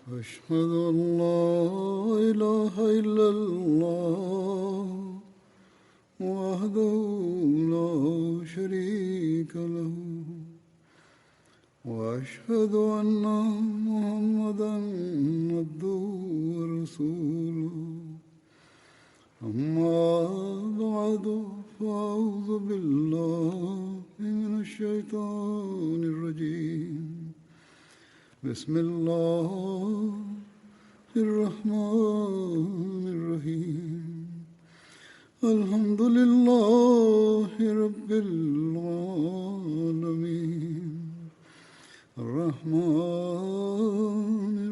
أشهد أن لا إله إلا الله وحده لا شريك له وأشهد أن محمدا عبده ورسوله أما بعد فأعوذ بالله من الشيطان الرجيم بسم الله الرحمن الرحيم الحمد لله رب العالمين الرحمن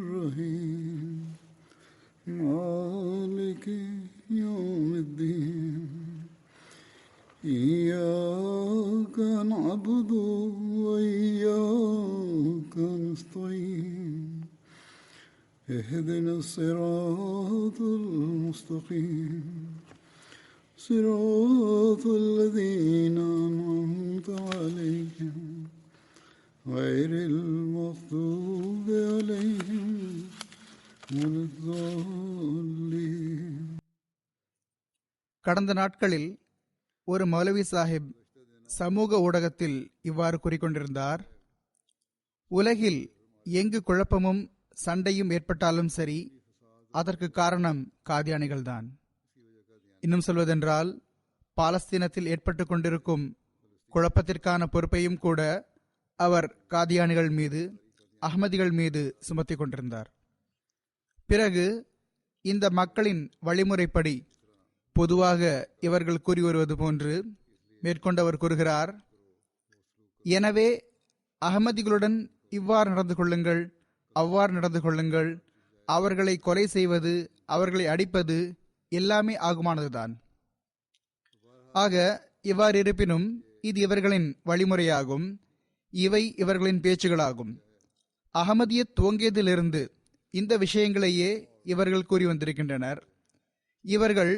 الرحيم مالك يوم الدين إياك نعبد وإياك نستعين اهدنا الصراط المستقيم صراط الذين أنعمت عليهم غير المغضوب عليهم ولا الضالين. கடந்த நாட்களில் ஒரு மௌலவி சாஹிப் சமூக ஊடகத்தில் இவ்வாறு கூறிக்கொண்டிருந்தார்: உலகில் எங்கு குழப்பமும் சண்டையும் ஏற்பட்டாலும் சரி, அதற்கு காரணம் காதியானிகள்தான். இன்னும் சொல்வதென்றால், பாலஸ்தீனத்தில் ஏற்பட்டு கொண்டிருக்கும் குழப்பத்திற்கான பொறுப்பையும் கூட அவர் காதியானிகள் மீது, அஹ்மதிகள் மீது சுமத்தி கொண்டிருந்தார். பிறகு இந்த மக்களின் வழிமுறைப்படி பொதுவாக இவர்கள் கூறி வருவது போன்று மேற்கொண்டவர் கூறுகிறார்: எனவே அகமதிகளுடன் இவ்வாறு நடந்து கொள்ளுங்கள், அவ்வாறு நடந்து கொள்ளுங்கள், அவர்களை கொலை செய்வது, அவர்களை அடிப்பது எல்லாமே ஆகுமானதுதான். ஆக இவ்வாறு இருப்பினும் இது இவர்களின் வழிமுறையாகும், இவை இவர்களின் பேச்சுகளாகும். அகமதியத் துவங்கியதிலிருந்து இந்த விஷயங்களையே இவர்கள் கூறி வந்திருக்கின்றனர். இவர்கள்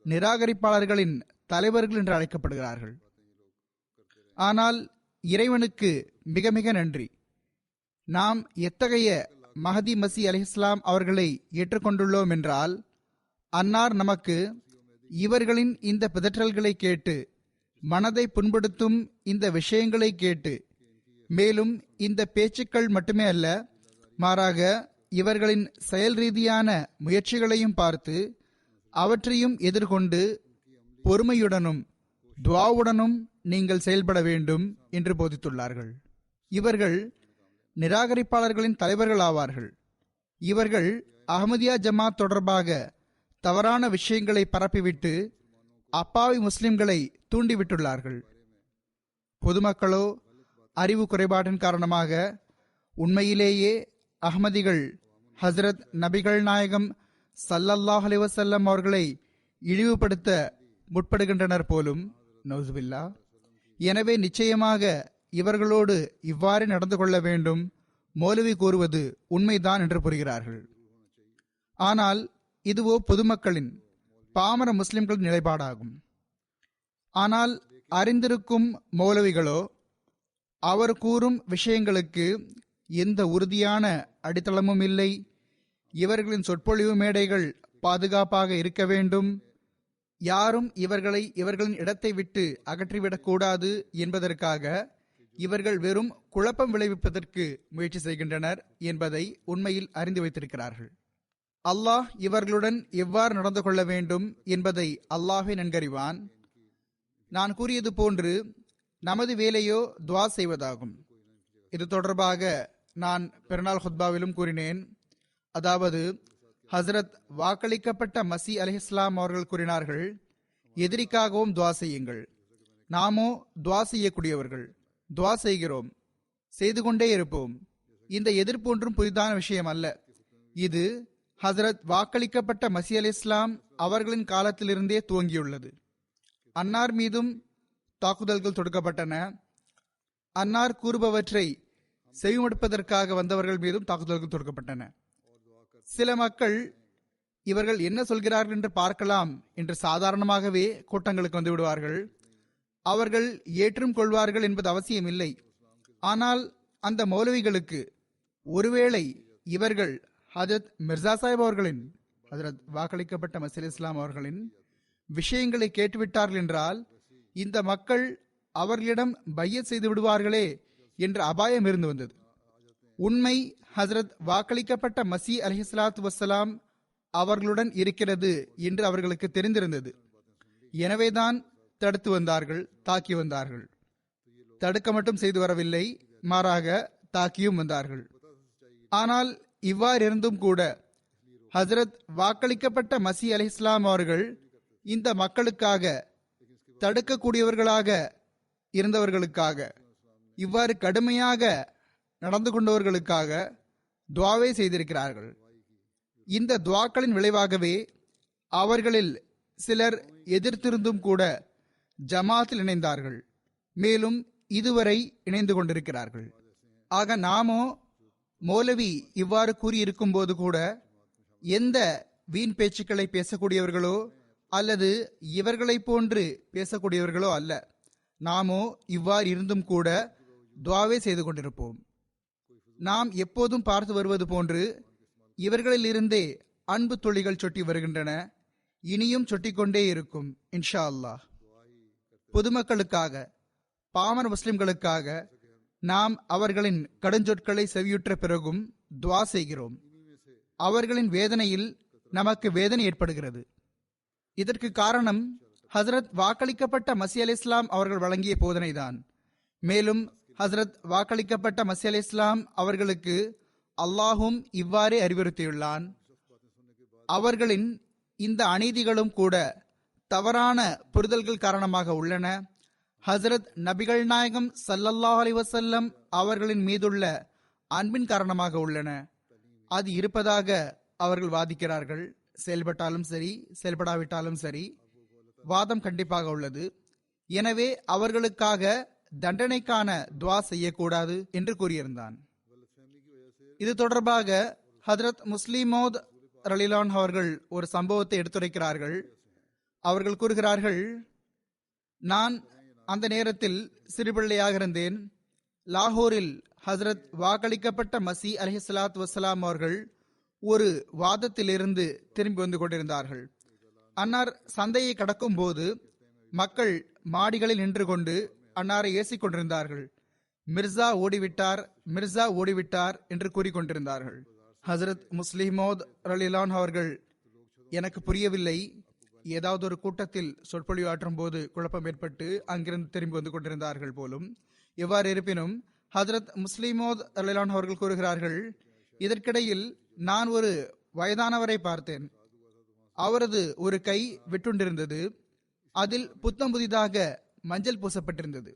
நிராகரிப்பாளர்களின் தலைவர்கள் என்று அழைக்கப்படுகிறார்கள். ஆனால் இறைவனுக்கு மிக மிக நன்றி, நாம் எத்தகைய மஹதி மசி அலைஹிஸ்ஸலாம் அவர்களை ஏற்றுக்கொண்டுள்ளோம் என்றால், அன்னார் நமக்கு இவர்களின் இந்த பிதற்றல்களை கேட்டு, மனதை புண்படுத்தும் இந்த விஷயங்களை கேட்டு, மேலும் இந்த பேச்சுக்கள் மட்டுமே அல்ல, மாறாக இவர்களின் செயல் ரீதியான முயற்சிகளையும் பார்த்து அவற்றையும் எதிர்கொண்டு பொறுமையுடனும் துஆவுடனும் நீங்கள் செயல்பட வேண்டும் என்று போதித்துள்ளார்கள். இவர்கள் நிராகரிப்பாளர்களின் தலைவர்கள் ஆவார்கள். இவர்கள் அஹ்மதியா ஜமாத் தொடர்பாக தவறான விஷயங்களை பரப்பிவிட்டு அப்பாவி முஸ்லிம்களை தூண்டிவிட்டுள்ளார்கள். பொதுமக்களோ அறிவு குறைபாட்டின் காரணமாக உண்மையிலேயே அஹ்மதிகள் ஹசரத் நபிகள் நாயகம் ஸல்லல்லாஹு அலைஹி வஸல்லம் அவர்களை இழிவுபடுத்த முற்படுகின்றனர் போலும். நௌசுபில்லா. எனவே நிச்சயமாக இவர்களோடு இவ்வாறு நடந்து கொள்ள வேண்டும், மௌலவி கூறுவது உண்மைதான் என்று புரிகிறார்கள். ஆனால் இதுவோ பொதுமக்களின், பாமர முஸ்லிம்களின் நிலைப்பாடாகும். ஆனால் அறிந்திருக்கும் மௌலவிகளோ அவர் கூறும் விஷயங்களுக்கு எந்த உறுதியான அடித்தளமும் இல்லை, இவர்களின் சொற்பொழிவு மேடைகள் பாதுகாப்பாக இருக்க வேண்டும், யாரும் இவர்களை இவர்களின் இடத்தை விட்டு அகற்றிவிடக்கூடாது என்பதற்காக இவர்கள் வெறும் குழப்பம் விளைவிப்பதற்கு முயற்சி செய்கின்றனர் என்பதை உண்மையில் அறிந்து வைத்திருக்கிறார்கள். அல்லாஹ் இவர்களுடன் எவ்வாறு நடந்து கொள்ள வேண்டும் என்பதை அல்லாஹே நன்கறிவான். நான் கூறியது போன்று நமது வேலையோ துஆ செய்வதாகும். இது தொடர்பாக நான் பெருநாள் ஹுத்பாவிலும் கூறினேன். அதாவது, ஹசரத் வாக்களிக்கப்பட்ட மசி அலைஹிஸ்ஸலாம் அவர்கள் கூறினார்கள், எதிரிக்காகவும் துஆ செய்யுங்கள். நாமோ துஆ செய்யக்கூடியவர்கள், துஆ செய்கிறோம், செய்து கொண்டே இருப்போம். இந்த எதிர்ப்பு ஒன்றும் புதிதான விஷயம் அல்ல. இது ஹசரத் வாக்களிக்கப்பட்ட மசி அலைஹிஸ்ஸலாம் அவர்களின் காலத்திலிருந்தே துவங்கியுள்ளது. அன்னார் மீதும் தாக்குதல்கள் தொடுக்கப்பட்டன. அன்னார் கூறுபவற்றை செவிமடுப்பதற்காக வந்தவர்கள் மீதும் தாக்குதல்கள் தொடுக்கப்பட்டன. சில மக்கள் இவர்கள் என்ன சொல்கிறார்கள் என்று பார்க்கலாம் என்று சாதாரணமாகவே கூட்டங்களுக்கு வந்து விடுவார்கள். அவர்கள் ஏற்றும் கொள்வார்கள் என்பது அவசியம் இல்லை. ஆனால் அந்த மௌலவிகளுக்கு ஒருவேளை இவர்கள் ஹஜரத் மிர்சா சாஹிப் அவர்களின், ஹஜரத் வாக்களிக்கப்பட்ட மசீஹ் இஸ்லாம் அவர்களின் விஷயங்களை கேட்டுவிட்டார்கள் என்றால் இந்த மக்கள் அவர்களிடம் பையத் செய்து விடுவார்களே என்ற அபாயம் இருந்து வந்தது. உண்மை ஹஜரத் வாக்களிக்கப்பட்ட மசீ அலைஹிஸ்ஸலாத்து வஸ்ஸலாம் அவர்களுடன் இருக்கிறது என்று அவர்களுக்கு தெரிந்திருந்தது. எனவேதான் தடுத்து வந்தார்கள், தாக்கி வந்தார்கள். தடுக்க மட்டும் செய்து வரவில்லை, மாறாக தாக்கியும் வந்தார்கள். ஆனால் இவ்வாறு இருந்தும் கூட ஹஜரத் வாக்களிக்கப்பட்ட மசீ அலைஹிஸ்ஸலாம் அவர்கள் இந்த மக்களுக்காக, தடுக்கக்கூடியவர்களாக இருந்தவர்களுக்காக, இவ்வாறு கடுமையாக நடந்து கொண்டவர்களுக்காக துவாவை செய்திருக்கிறார்கள். இந்த துவாக்களின் விளைவாகவே அவர்களில் சிலர் எதிர்த்திருந்தும் கூட ஜமாத்தில் இணைந்தார்கள், மேலும் இதுவரை இணைந்து கொண்டிருக்கிறார்கள். ஆக நாமோ மௌலவி இவ்வாறு கூறியிருக்கும் போது கூட எந்த வீண் பேச்சுக்களை பேசக்கூடியவர்களோ அல்லது இவர்களை போன்று பேசக்கூடியவர்களோ அல்ல. நாமோ இவ்வாறு இருந்தும் கூட துவாவே செய்து கொண்டிருப்போம். நாம் எப்போதும் பார்த்து வருவது போன்று இவர்களிலிருந்தே அன்பு துளிகள் சொட்டி வருகின்றன, இனியும் சொட்டிக்கொண்டே இருக்கும் இன்ஷா அல்லாஹ். பொதுமக்களுக்காக, பாமர முஸ்லிம்களுக்காக நாம் அவர்களின் கடுஞ்சொற்களை செவியுற்ற பிறகும் துவா செய்கிறோம். அவர்களின் வேதனையில் நமக்கு வேதனை ஏற்படுகிறது. இதற்கு காரணம் ஹசரத் வாக்களிக்கப்பட்ட மசீஹ் அலைஹிஸ்ஸலாம் அவர்கள் வழங்கிய போதனைதான். மேலும் ஹசரத் வாக்களிக்கப்பட்ட மசீஹ் அலைஹிஸ்ஸலாம் அவர்களுக்கு அல்லாஹும் இவ்வாறே அறிவுறுத்தியுள்ளான். அவர்களின் இந்த அநீதிகளும் கூட தவறான புரிதல்கள் காரணமாக உள்ளன. ஹசரத் நபிகள் நாயகம் ஸல்லல்லாஹு அலைஹி வஸல்லம் அவர்களின் மீதுள்ள அன்பின் காரணமாக உள்ளன. அது இருப்பதாக அவர்கள் வாதிக்கிறார்கள். செயல்பட்டாலும் சரி, செயல்படாவிட்டாலும் சரி, வாதம் கண்டிப்பாக உள்ளது. எனவே அவர்களுக்காக தண்டனைக்கான துவா செய்யக்கூடாது என்று கூறியிருந்தான். இது தொடர்பாக ஹதரத் முஸ்லிம் மௌத் ரலிலான் அவர்கள் ஒரு சம்பவத்தை எடுத்துரைக்கிறார்கள். அவர்கள் கூறுகிறார்கள், நான் அந்த நேரத்தில் சிறுபிள்ளையாக இருந்தேன். லாகூரில் ஹசரத் வாக்களிக்கப்பட்ட மசீ அலைஹிஸ்ஸலாத்து வஸ்ஸலாம் அவர்கள் ஒரு வாதத்திலிருந்து திரும்பி வந்து கொண்டிருந்தார்கள். அன்னார் சந்தையை கடக்கும் போது மக்கள் மாடிகளில் நின்று கொண்டு அன்னாரை ஏசிக் கொண்டிருந்தார்கள். மிர்சா ஓடிவிட்டார், மிர்சா ஓடிவிட்டார் என்று கூறிக்கொண்டிருந்தார்கள். ஹசரத் முஸ்லிம் மௌத் ரலிலான் அவர்கள், எனக்கு புரியவில்லை, ஏதாவது ஒரு கூட்டத்தில் சொற்பொழிவு ஆற்றும் போது குழப்பம் ஏற்பட்டு அங்கிருந்து திரும்பி வந்து கொண்டிருந்தார்கள் போலும். எவ்வாறு இருப்பினும் ஹஜரத் முஸ்லிம் மௌத் ரலிலான் அவர்கள் கூறுகிறார்கள், இதற்கிடையில் நான் ஒரு வயதானவரை பார்த்தேன். அவரது ஒரு கை வெட்டுண்டிருந்தது. அதில் புத்தம் புதிதாக மஞ்சள் பூசப்பட்டிருந்தது.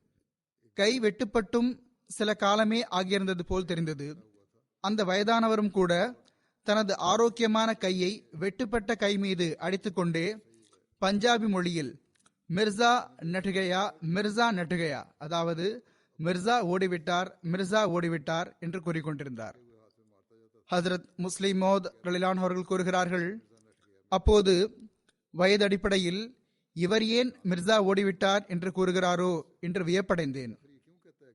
கை வெட்டுப்பட்டும் சில காலமே ஆகியிருந்தது போல் தெரிந்தது. அந்த வயதானவரும் கூட தனது ஆரோக்கியமான கையை வெட்டுப்பட்ட கை மீது அடித்துக்கொண்டே பஞ்சாபி மொழியில் மிர்சா நட்டுகையா, மிர்சா நட்டுகையா, அதாவது மிர்சா ஓடிவிட்டார், மிர்சா ஓடிவிட்டார் என்று கூறிக்கொண்டிருந்தார். ஹசரத் முஸ்லிம் மௌத் ரலிலான் அவர்கள் கூறுகிறார்கள், அப்போது வயது அடிப்படையில் இவர் ஏன் மிர்சா ஓடிவிட்டார் என்று கூறுகிறாரோ என்று வியப்படைந்தேன்.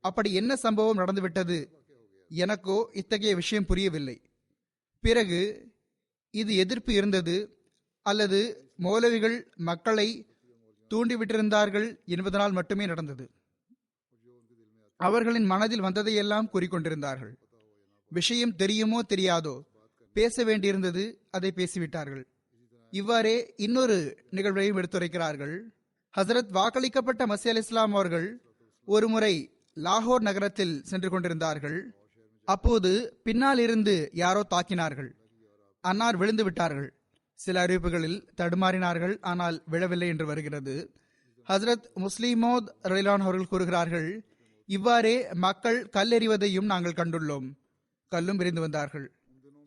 அப்படி என்ன சம்பவம் நடந்துவிட்டது? எனக்கோ இத்தகைய விஷயம் புரியவில்லை. பிறகு இது எதிர்ப்பு இருந்தது அல்லது மௌலவிகள் மக்களை தூண்டிவிட்டிருந்தார்கள் என்பதனால் மட்டுமே நடந்தது. அவர்களின் மனதில் வந்ததையெல்லாம் கூறிக்கொண்டிருந்தார்கள். விஷயம் தெரியுமோ தெரியாதோ, பேச வேண்டியிருந்தது, அதை பேசிவிட்டார்கள். இவ்வாறே இன்னொரு நிகழ்வையும் எடுத்துரைக்கிறார்கள். ஹசரத் வாக்களிக்கப்பட்ட மசீஹ் அலைஹிஸ்ஸலாம் அவர்கள் ஒரு முறை லாகூர் நகரத்தில் சென்று கொண்டிருந்தார்கள். அப்போது பின்னால் இருந்து யாரோ தாக்கினார்கள். அன்னார் விழுந்து விட்டார்கள். சில அறிவிப்புகளில் தடுமாறினார்கள், ஆனால் விழவில்லை என்று வருகிறது. ஹசரத் முஸ்லிம் மௌத் ரலிலான் அவர்கள் கூறுகிறார்கள், இவ்வாறே மக்கள் கல்லெறிவதையும் நாங்கள் கண்டுள்ளோம். கல்லும் எறிந்து வந்தார்கள்.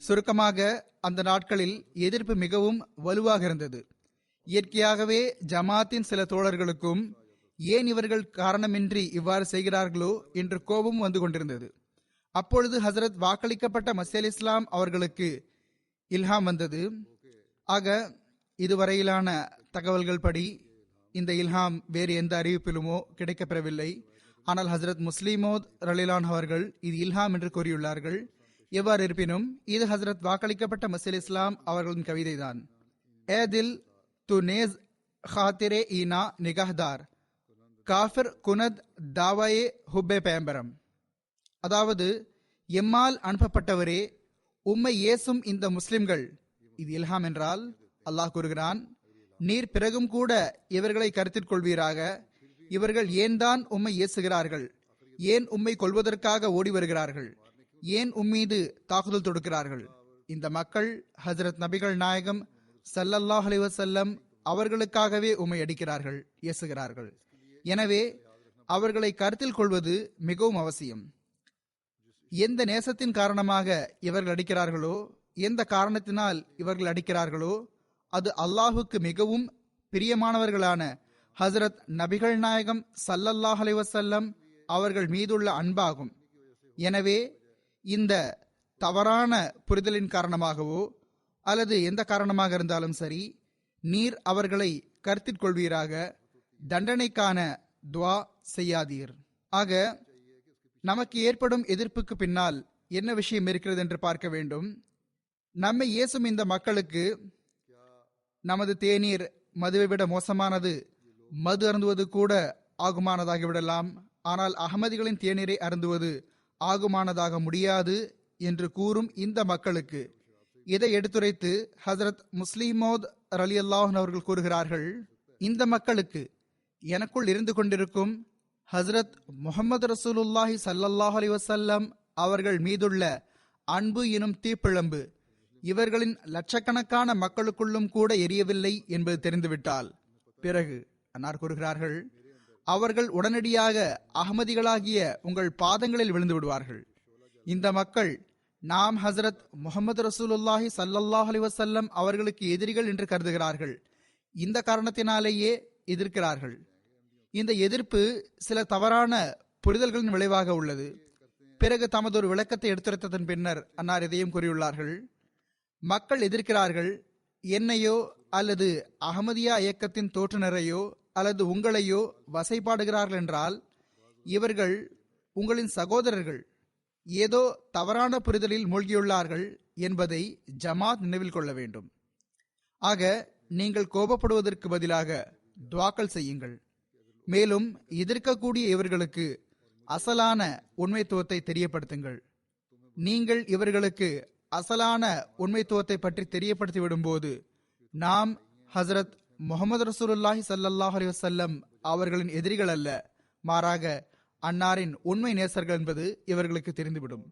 சுருக்கமாக அந்த நாட்களில் எதிர்ப்பு மிகவும் வலுவாக இருந்தது. இயற்கையாகவே ஜமாத்தின் சில தோழர்களுக்கும் ஏன் இவர்கள் காரணமின்றி இவ்வாறு செய்கிறார்களோ என்று கோபம் வந்து கொண்டிருந்தது. அப்பொழுது ஹசரத் வாக்களிக்கப்பட்ட மசீஹ் அலைஹிஸ்ஸலாம் அவர்களுக்கு இல்ஹாம் வந்தது. ஆக இதுவரையிலான தகவல்கள் படி இந்த இல்ஹாம் வேறு எந்த அறிவிப்பிலுமோ கிடைக்கப்பெறவில்லை. ஆனால் ஹசரத் முஸ்லிம் மௌத் ரலிலான் அவர்கள் இது இல்ஹாம் என்று கூறியுள்ளார்கள். எவ்வாறு இருப்பினும் இது ஹசரத் வாக்களிக்கப்பட்ட மசீல் இஸ்லாம் அவர்களின் கவிதைதான். ஏதில் து நேஸ் ஹாத்திரே ஈனா நிகாஹ்தார் காஃபிர் குனத் தாவாயே ஹுப்பே பேம்பரம். அதாவது, எம்மால் அனுப்பப்பட்டவரே, உம்மை ஏசும் இந்த முஸ்லிம்கள். இது இல்ஹாம் என்றால் அல்லாஹ் கூறுகிறான், நீர் பிறகும் கூட இவர்களை கருத்தில் கொள்வீராக. இவர்கள் ஏன் தான் உம்மை ஏசுகிறார்கள்? ஏன் உம்மை கொல்வதற்காக ஓடி வருகிறார்கள்? ஏன் உம்மீது தாக்குதல் தொடுக்கிறார்கள்? இந்த மக்கள் ஹஜரத் நபிகள் நாயகம் ஸல்லல்லாஹு அலைஹி வஸல்லம் அவர்களுக்காகவே உம்மை அடிக்கிறார்கள், ஏசுகிறார்கள். எனவே அவர்களை கருத்தில் கொள்வது மிகவும் அவசியம். எந்த நேசத்தின் காரணமாக இவர்கள் அடிக்கிறார்களோ, எந்த காரணத்தினால் இவர்கள் அடிக்கிறார்களோ, அது அல்லாஹுக்கு மிகவும் பிரியமானவர்களான ஹசரத் நபிகள் நாயகம் ஸல்லல்லாஹு அலைஹி வஸல்லம் அவர்கள் மீதுள்ள அன்பாகும். எனவே இந்த தவறான புரிதலின் காரணமாகவோ அல்லது எந்த காரணமாக இருந்தாலும் சரி, நீர் அவர்களை கருத்தில் கொள்வீராக. தண்டனைக்கான துவா செய்யாதீர். ஆக நமக்கு ஏற்படும் எதிர்ப்புக்கு பின்னால் என்ன விஷயம் இருக்கிறது என்று பார்க்க வேண்டும். நம்மை ஏசும் இந்த மக்களுக்கு நமது தேநீர் மதுவை விட மோசமானது, மது அருந்துவது கூட ஆகுமானதாகிவிடலாம். ஆனால் அகமதிகளின் தேநீரை அருந்துவது ஆகுமானதாக முடியாது என்று கூறும் இந்த மக்களுக்கு இதை எடுத்துரைத்து ஹசரத் முஸ்லிமோத் ரலியல்லாஹு அவர்கள் கூறுகிறார்கள், இந்த மக்களுக்கு எனக்குள் இருந்து கொண்டிருக்கும் ஹசரத் முஹம்மது ரசூலுல்லாஹி ஸல்லல்லாஹு அலைஹி வஸல்லம் அவர்கள் மீதுள்ள அன்பு எனும் தீப்பிழம்பு இவர்களின் லட்சக்கணக்கான மக்களுக்குள்ளும் கூட எரியவில்லை என்பது தெரிந்துவிட்டால் பிறகு அன்னார் கூறுகிறார்கள், அவர்கள் உடனடியாக அகமதிகளாகிய உங்கள் பாதங்களில் விழுந்து விடுவார்கள். இந்த மக்கள் நாம் ஹசரத் முஹம்மது ரசூலுல்லாஹி ஸல்லல்லாஹு அலைஹி வஸல்லம் அவர்களுக்கு எதிரிகள் என்று கருதுகிறார்கள். இந்த காரணத்தினாலேயே எதிர்க்கிறார்கள். இந்த எதிர்ப்பு சில தவறான புரிதல்களின் விளைவாக உள்ளது. பிறகு தமது ஒரு விளக்கத்தை எடுத்துரைத்ததன் பின்னர் அன்னார் இதையும் கூறியுள்ளார்கள், மக்கள் எதிர்க்கிறார்கள், என்னையோ அல்லது அகமதியா இயக்கத்தின் தோற்றுநரையோ அல்லது உங்களையோ வசைபாடுகிறார்கள் என்றால் இவர்கள் உங்களின் சகோதரர்கள், ஏதோ தவறான புரிதலில் மூழ்கியுள்ளார்கள் என்பதை ஜமாத் நினைவில் கொள்ள வேண்டும். ஆக நீங்கள் கோபப்படுவதற்கு பதிலாக துவாக்கள் செய்யுங்கள். மேலும் எதிர்க்கக்கூடிய இவர்களுக்கு அசலான உண்மைத்துவத்தை தெரியப்படுத்துங்கள். நீங்கள் இவர்களுக்கு அசலான உண்மைத்துவத்தை பற்றி தெரியப்படுத்திவிடும் போது நாம் ஹசரத் முஹம்மது ரசூலுல்லாஹி ஸல்லல்லாஹு அலைஹி வஸல்லம் அவர்களின் எதிரிகள் அல்ல, மாறாக அன்னாரின் உண்மை நேசர்கள் என்பது இவர்களுக்கு தெரிந்துவிடும்.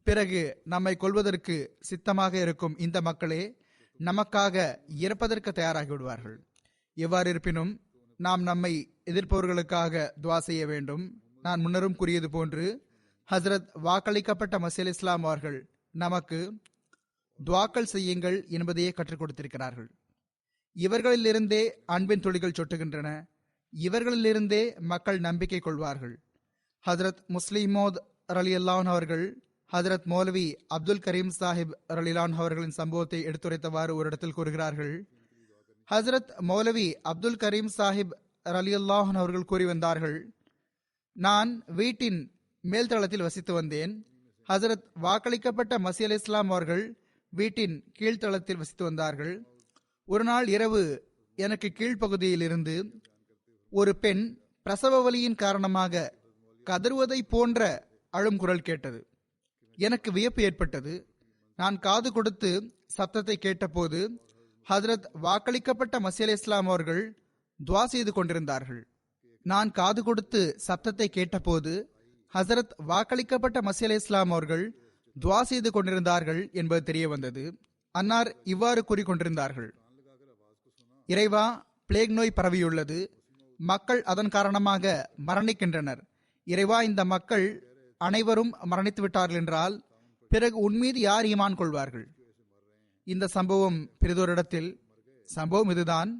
பிறகு நம்மை கொல்வதற்கு சித்தமாக இருக்கும் இந்த மக்களே நமக்காக இறப்பதற்கு தயாராகி விடுவார்கள். எவ்வாறு இருப்பினும் நாம் நம்மை எதிர்ப்பவர்களுக்காக துவா செய்ய வேண்டும். நான் முன்னரும் கூறியது போன்று ஹசரத் வாக்களிக்கப்பட்ட மசீல் இஸ்லாம் அவர்கள் நமக்கு துவாக்கள் செய்யுங்கள் என்பதையே கற்றுக் கொடுத்திருக்கிறார்கள். இவர்களிலிருந்தே அன்பின் துளிகள் சொட்டுகின்றன. இவர்களிலிருந்தே மக்கள் நம்பிக்கை கொள்வார்கள். ஹசரத் முஸ்லிமோத் ரலியல்லாஹு அவர்கள் ஹசரத் மௌலவி அப்துல் கரீம் சாஹிப் ரலியல்லாஹு அவர்களின் சம்பவத்தை எடுத்துரைத்தவாறு ஒரு இடத்தில் கூறுகிறார்கள், ஹசரத் மௌலவி அப்துல் கரீம் சாஹிப் ரலியல்லாஹு அவர்கள் கூறி வந்தார்கள், நான் வீட்டின் மேல்தளத்தில் வசித்து வந்தேன். ஹசரத் வாக்களிக்கப்பட்ட மசீல் இஸ்லாம் அவர்கள் வீட்டின் கீழ்த்தளத்தில் வசித்து வந்தார்கள். ஒரு நாள் இரவு எனக்கு கீழ்ப்பகுதியில் இருந்து ஒரு பெண் பிரசவ வலியின் காரணமாக கதறுவதை போன்ற அழும் குரல் கேட்டது. எனக்கு வியப்பு ஏற்பட்டது. நான் காது கொடுத்து சத்தத்தை கேட்டபோது ஹசரத் வாக்களிக்கப்பட்ட மசீல் இஸ்லாம் அவர்கள் துவா செய்து கொண்டிருந்தார்கள். நான் காது கொடுத்து சத்தத்தை கேட்டபோது ஹசரத் வாக்களிக்கப்பட்ட மசீல் இஸ்லாம் அவர்கள் துவா செய்து கொண்டிருந்தார்கள் என்பது தெரிய வந்தது. அன்னார் இவ்வாறு கூறிக்கொண்டிருந்தார்கள், இறைவா, பிளேக் நோய் பரவியுள்ளது, மக்கள் அதன் காரணமாக மரணிக்கின்றனர். இறைவா, இந்த மக்கள் அனைவரும் மரணித்து விட்டார்கள் என்றால் பிறகு உன்மீது யார் ஈமான் கொள்வார்கள்? இந்த சம்பவம் பிறிதோரிடத்தில் சம்பவம் இதுதான்,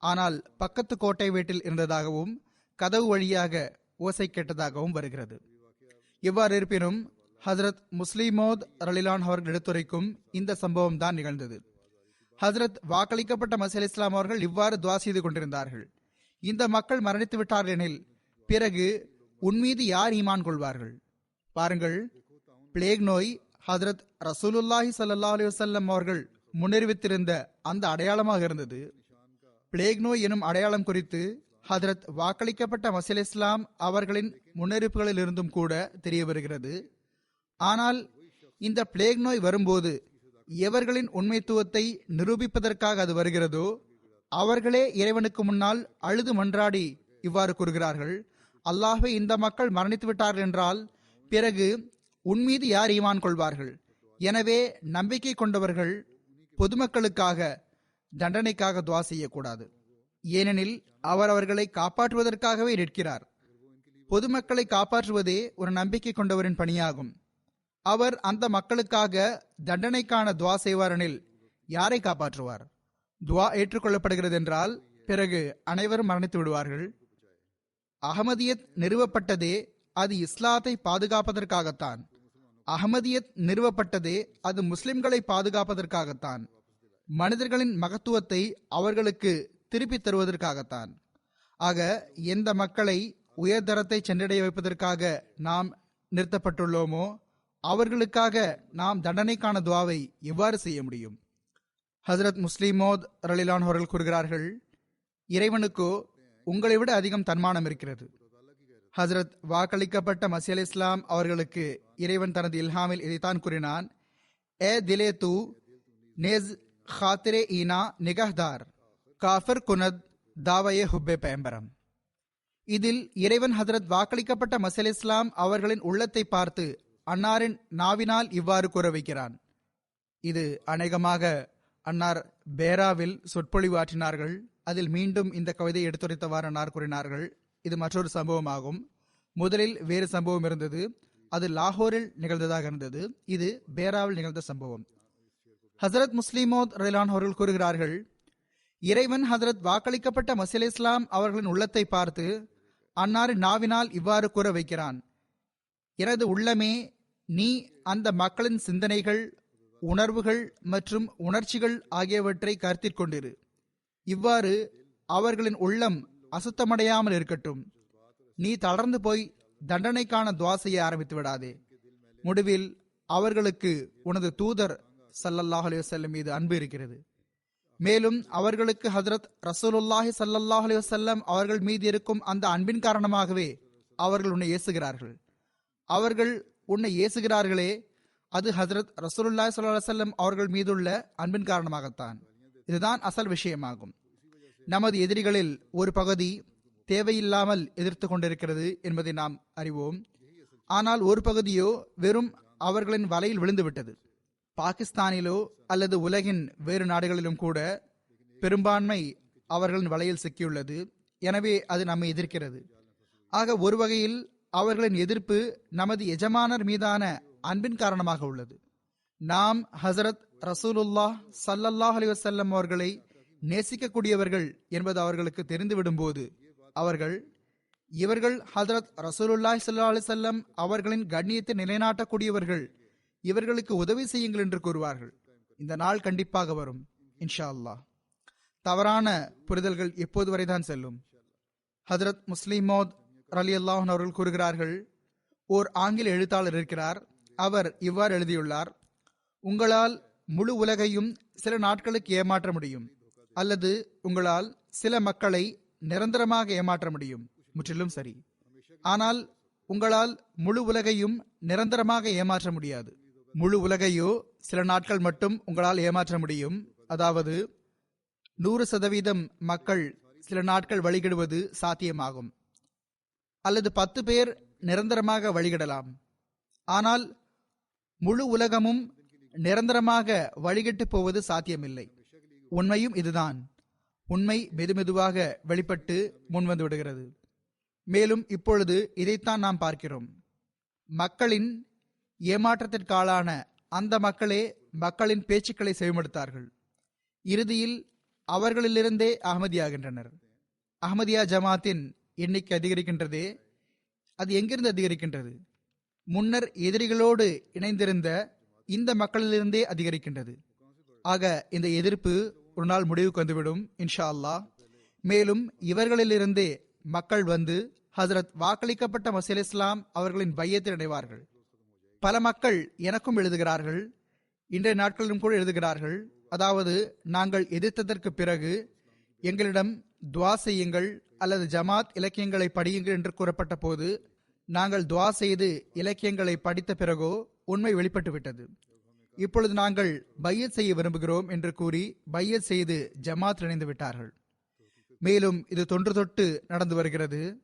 ஆனால் பக்கத்து கோட்டை வீட்டில் இருந்ததாகவும் கதவு வழியாக ஓசை கேட்டதாகவும் வருகிறது. எவ்வாறு இருப்பினும் ஹசரத் முஸ்லிமோத் ரலிலான் அவர்கள் எடுத்துரைக்கும் இந்த சம்பவம் தான் நிகழ்ந்தது. ஹசரத் வாக்களிக்கப்பட்ட மசீல் இஸ்லாம் அவர்கள் இவ்வாறு துவா செய்து கொண்டிருந்தார்கள், இந்த மக்கள் மரணித்து விட்டார்கள் எனில் பிறகு உன்மீது யார் ஈமான் கொள்வார்கள்? பாருங்கள், பிளேக் நோய் ஹதரத் ரசூலுல்லாஹி ஸல்லல்லாஹு அலைஹி வஸல்லம் அவர்கள் முன்னறிவித்திருந்த அந்த அடையாளமாக இருந்தது. பிளேக் நோய் எனும் அடையாளம் குறித்து ஹதரத் வாக்களிக்கப்பட்ட மசீஹ் இஸ்லாம் அவர்களின் முன்னறிவிப்புகளில் இருந்தும் கூட தெரிய வருகிறது. ஆனால் இந்த பிளேக் நோய் வரும்போது எவர்களின் உண்மைத்துவத்தை நிரூபிப்பதற்காக அது வருகிறதோ அவர்களே இறைவனுக்கு முன்னால் அழுது மன்றாடி இவ்வாறு கூறுகிறார்கள்: அல்லாஹ்வே, இந்த மக்கள் மரணித்து விட்டார்கள் என்றால் பிறகு உன்மீது யார் ஈமான் கொள்வார்கள்? எனவே நம்பிக்கை கொண்டவர்கள் பொதுமக்களுக்காக தண்டனைக்காக துவா செய்யக்கூடாது. ஏனெனில் அவர் அவர்களை காப்பாற்றுவதற்காகவே நிற்கிறார். பொதுமக்களை காப்பாற்றுவதே ஒரு நம்பிக்கை கொண்டவரின் பணியாகும். அவர் அந்த மக்களுக்காக தண்டனைக்கான துவா செய்வாரெனில் யாரை காப்பாற்றுவார்? துவா ஏற்றுக்கொள்ளப்படுகிறது என்றால் பிறகு அனைவரும் மரணித்து விடுவார்கள். அஹமதியத் நிறுவப்பட்டதே அது இஸ்லாத்தை பாதுகாப்பதற்காகத்தான். அஹமதியத் நிறுவப்பட்டதே அது முஸ்லிம்களை பாதுகாப்பதற்காகத்தான். மனிதர்களின் மகத்துவத்தை அவர்களுக்கு திருப்பித் தருவதற்காகத்தான். ஆக எந்த மக்களை உயர்தரத்தை சென்றடைய வைப்பதற்காக நாம் நிறுத்தப்பட்டுள்ளோமோ அவர்களுக்காக நாம் தண்டனைக்கான துவாவை எவ்வாறு செய்ய முடியும்? ஹசரத் முஸ்லிமோத் ரலிலான் அவர்கள் கூறுகிறார்கள், இறைவனுக்கோ உங்களை விட அதிகம் தன்மானம் இருக்கிறது. ஹசரத் வாக்களிக்கப்பட்ட மசீஹ் இஸ்லாம் அவர்களுக்கு இறைவன் தனது இல்ஹாமில் இதைத்தான் கூறினான்: ஏ திலே தூ நேஸ் ஹாத்திரே ஈனா நிகஹ்தார் காஃபர் குனத் தாவயே ஹுப்பே பயம்பரம். இதில் இறைவன் ஹசரத் வாக்களிக்கப்பட்ட மசீஹ் இஸ்லாம் அவர்களின் உள்ளத்தை பார்த்து அன்னாரின் நாவினால் இவ்வாறு கூற வைக்கிறான். இது அநேகமாக அன்னார் பேராவில் சொற்பொழிவு ஆற்றினார்கள். அதில் மீண்டும் இந்த கவிதையை எடுத்துரைத்தவாறு அன்னார் கூறினார்கள். இது மற்றொரு சம்பவமாகும். முதலில் வேறு சம்பவம் இருந்தது, அது லாகூரில் நிகழ்ந்ததாக இருந்தது. இது பேராவில் நிகழ்ந்த சம்பவம். ஹசரத் முஸ்லிமோத் ரலிலான் அவர்கள் கூறுகிறார்கள், இறைவன் ஹசரத் வாக்களிக்கப்பட்ட மசீஹ் இஸ்லாம் அவர்களின் உள்ளத்தை பார்த்து அன்னாரின் நாவினால் இவ்வாறு கூற வைக்கிறான்: எனது உள்ளமே, நீ அந்த மக்களின் சிந்தனைகள், உணர்வுகள் மற்றும் உணர்ச்சிகள் ஆகியவற்றை கருத்தில் கொண்டிரு. இவ்வாறு அவர்களின் உள்ளம் அசுத்தமடையாமல் இருக்கட்டும். நீ தளர்ந்து போய் தண்டனைக்கான துவா செய்ய ஆரம்பித்து விடாதே. முடிவில் அவர்களுக்கு உனது தூதர் ஸல்லல்லாஹு அலைஹி வஸல்லம் மீது அன்பு இருக்கிறது. மேலும் அவர்களுக்கு ஹஜ்ரத் ரசூலுல்லாஹி ஸல்லல்லாஹு அலைஹி வஸல்லம் அவர்கள் மீது இருக்கும் அந்த அன்பின் காரணமாகவே அவர்கள் உன்னை ஏசுகிறார்கள். அவர்கள் உன்னை ஏசுகிறார்களே, அது ஹஜ்ரத் ரசூலுல்லாஹி ஸல்லல்லாஹு அலைஹி வஸல்லம் அவர்கள் மீதுள்ள அன்பின் காரணமாகத்தான். இதுதான் அசல் விஷயமாகும். நமது எதிரிகளில் ஒரு பகுதி தேவையில்லாமல் எதிர்த்து கொண்டிருக்கிறது என்பதை நாம் அறிவோம். ஆனால் ஒரு பகுதியோ வெறும் அவர்களின் வலையில் விழுந்துவிட்டது. பாகிஸ்தானிலோ அல்லது உலகின் வேறு நாடுகளிலும் கூட பெரும்பான்மை அவர்களின் வலையில் சிக்கியுள்ளது. எனவே அது நம்மை எதிர்க்கிறது. ஆக ஒரு வகையில் அவர்களின் எதிர்ப்பு நமது எஜமானர் மீதான அன்பின் காரணமாக உள்ளது. நாம் ஹசரத் ரசூலுல்லாஹ் ஸல்லல்லாஹு அலைஹி வஸல்லம் அவர்களை நேசிக்கக்கூடியவர்கள் என்பது அவர்களுக்கு தெரிந்துவிடும் போது இவர்கள் ஹஜ்ரத் ரசூலுல்லாஹி ஸல்லல்லாஹு அலைஹி வஸல்லம் அவர்களின் கண்ணியத்தை நிலைநாட்டக்கூடியவர்கள், இவர்களுக்கு உதவி செய்யுங்கள் என்று கூறுவார்கள். இந்த நாள் கண்டிப்பாக வரும் இன்ஷா அல்லாஹ். தவறான புரிதல்கள் எப்போது வரைதான் செல்லும்? ஹஜ்ரத் முஸ்லிமோத் ரலியல்லாஹு அன்ஹு அவர்கள் கூறுகிறார்கள், ஓர் ஆங்கில எழுத்தாளர் இருக்கிறார். அவர் இவ்வாறு எழுதியுள்ளார்: உங்களால் முழு உலகையும் சில நாட்களுக்கு ஏமாற்ற முடியும், அல்லது உங்களால் சில மக்களை நிரந்தரமாக ஏமாற்ற முடியும். முற்றிலும் சரி. ஆனால் உங்களால் முழு உலகையும் நிரந்தரமாக ஏமாற்ற முடியாது. முழு உலகையோ சில நாட்கள் மட்டும் உங்களால் ஏமாற்ற முடியும். அதாவது 100% மக்கள் சில நாட்கள் வழிகிடுவது சாத்தியமாகும், அல்லது 10 பேர் நிரந்தரமாக வழிகிடலாம். ஆனால் முழு உலகமும் நிரந்தரமாக வழிகிட்டு போவது சாத்தியமில்லை. உண்மையும் இதுதான். உண்மை மெதுமெதுவாக வெளிப்பட்டு முன்வந்து விடுகிறது. மேலும் இப்பொழுது இதைத்தான் நாம் பார்க்கிறோம். மக்களின் ஏமாற்றத்திற்காளான அந்த மக்களே மக்களின் பேச்சுக்களை செவிமடுத்தார்கள். இறுதியில் அவர்களிலிருந்தே அகமதியாகின்றனர். அஹ்மதியா ஜமாத்தின் எண்ணிக்கை அதிகரிக்கின்றதே, அது எங்கிருந்து அதிகரிக்கின்றது? முன்னர் எதிரிகளோடு இணைந்திருந்த இந்த மக்களிலிருந்தே அதிகரிக்கின்றது. ஆக இந்த எதிர்ப்பு ஒரு நாள் முடிவுக்கு வந்துவிடும் இன்ஷா அல்லாஹ். மேலும் இவர்களிலிருந்தே மக்கள் வந்து ஹஜ்ரத் வாக்களிக்கப்பட்ட மசீஹ் இஸ்லாம் அவர்களின் பையத்தில் இணைவார்கள். பல மக்கள் எனக்கும் எழுதுகிறார்கள், இன்றைய நாட்களிலும் கூட எழுதுகிறார்கள். அதாவது, நாங்கள் எதிர்த்ததற்கு பிறகு எங்களிடம் துவா செய்யுங்கள் அல்லது ஜமாத் இலக்கியங்களை படியுங்கள் என்று கூறப்பட்ட போது, நாங்கள் துவா செய்து இலக்கியங்களை படித்த பிறகோ உண்மை வெளிப்பட்டு விட்டது. இப்பொழுது நாங்கள் பையத் செய்ய விரும்புகிறோம் என்று கூறி பையத் செய்து ஜமாத் இணைந்து விட்டார்கள். மேலும் இது தொன்று தொட்டு நடந்து வருகிறது.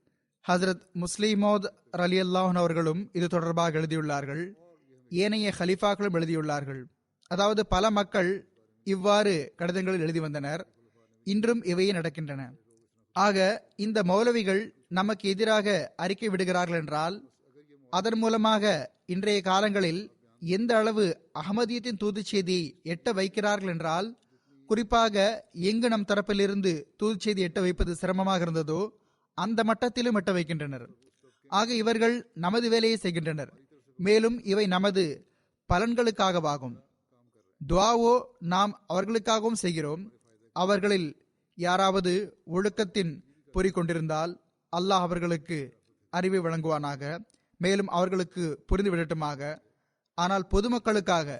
ஹசரத் முஸ்லிமோத் அலி அல்லாஹன் அவர்களும் இது தொடர்பாக எழுதியுள்ளார்கள். ஏனைய ஹலிஃபாக்களும் எழுதியுள்ளார்கள். அதாவது, பல மக்கள் இவ்வாறு கடிதங்களில் எழுதி வந்தனர். இன்றும் இவையே நடக்கின்றன. ஆக, இந்த மௌலவிகள் நமக்கு எதிராக அறிக்கை விடுகிறார்கள் என்றால், அதன் மூலமாக இன்றைய காலங்களில் எந்த அளவு அகமதியத்தின் தூது செய்தியை எட்ட வைக்கிறார்கள் என்றால், குறிப்பாக எங்கு நம் தரப்பிலிருந்து தூது செய்தி எட்ட வைப்பது சிரமமாக இருந்ததோ அந்த மட்டத்திலும் எட்ட வைக்கின்றனர். ஆக, இவர்கள் நமது வேலையை செய்கின்றனர். மேலும் இவை நமது பலன்களுக்காகவாகும். துஆவோ நாம் அவர்களுக்காகவும் செய்கிறோம். அவர்களில் யாராவது ஒழுக்கத்தின் பொறி கொண்டிருந்தால் அல்லாஹ் அவர்களுக்கு அறிவை வழங்குவானாக, மேலும் அவர்களுக்கு புரிந்து விடட்டுமாக. ஆனால் பொதுமக்களுக்காக,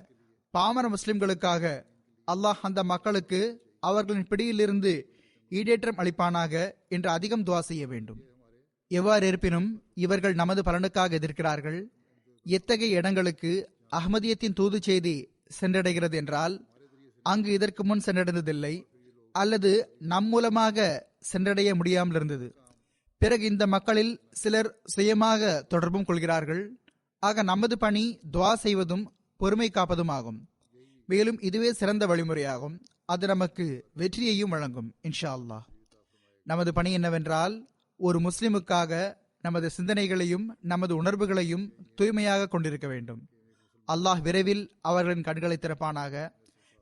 பாமர முஸ்லிம்களுக்காக அல்லாஹ் அந்த மக்களுக்கு அவர்களின் பிடியிலிருந்து ஈடேற்றம் அளிப்பானாக என்று அதிகம் துஆ செய்ய வேண்டும். எவ்வாறு இருப்பினும் இவர்கள் நமது பலனுக்காக எதிர்க்கிறார்கள். எத்தகைய இடங்களுக்கு அஹ்மதியத்தின் தூது செய்தி சென்றடைகிறது என்றால், அங்கு இதற்கு முன் சென்றடைந்ததில்லை அல்லது நம் மூலமாக சென்றடைய முடியாமல் இருந்தது. பிறகு இந்த மக்களில் சிலர் சுயமாக தொடர்பும் கொள்கிறார்கள். ஆக, நமது பணி துஆ செய்வதும் பொறுமை காப்பதும் ஆகும். மேலும் இதுவே சிறந்த வழிமுறையாகும். அது நமக்கு வெற்றியையும் வழங்கும் இன்ஷா அல்லாஹ். நமது பணி என்னவென்றால், ஒரு முஸ்லிமுக்காக நமது சிந்தனைகளையும் நமது உணர்வுகளையும் தூய்மையாக கொண்டிருக்க வேண்டும். அல்லாஹ் விரைவில் அவர்களின் கண்களை திறப்பானாக.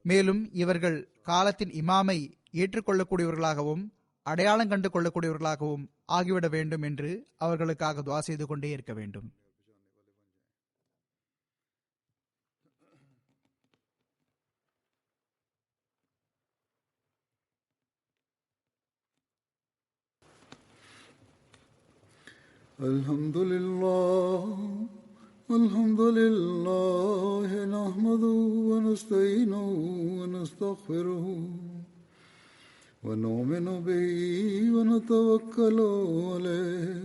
மேலும் இவர்கள் காலத்தின் இமாமை ஏற்றுக்கொள்ளக்கூடியவர்களாகவும் அடையாளம் கண்டு கொள்ளக்கூடியவர்களாகவும் ஆகிவிட வேண்டும் என்று அவர்களுக்காக துஆ செய்து கொண்டே இருக்க வேண்டும். Alhamdulillah nahmaduhu wa nasta'inuhu wa nastaghfiruhu wa nu'minu bihi wa natawakkalu alayhi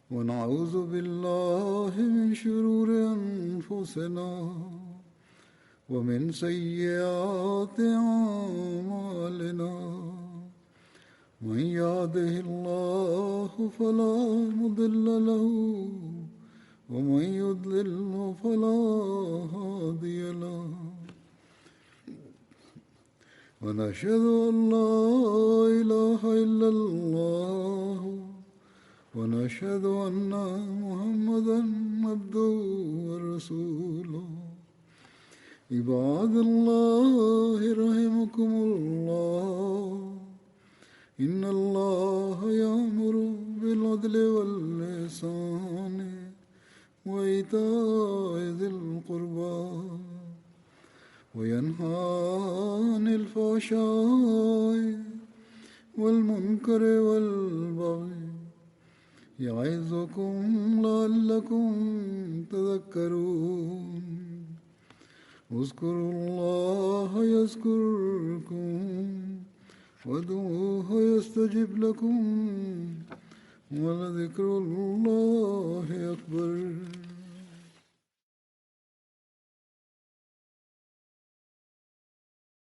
wa na'udhu billahi min shururi anfusina wa min sayyiati a'malina. من يهده الله فلا مضل له ومن يضلل فلا هادي له ونشهد أن لا إله إلا الله ونشهد أن محمدا عبده ورسوله. عباد الله رحمكم الله، إن الله يأمر بالعدل والإحسان وإيتاء ذي القربى وينهى عن الفحشاء والمنكر والبغي يعظكم لعلكم تذكرون. اذكروا الله يذكركم وادعوه يستجب لكم ولذكر الله أكبر.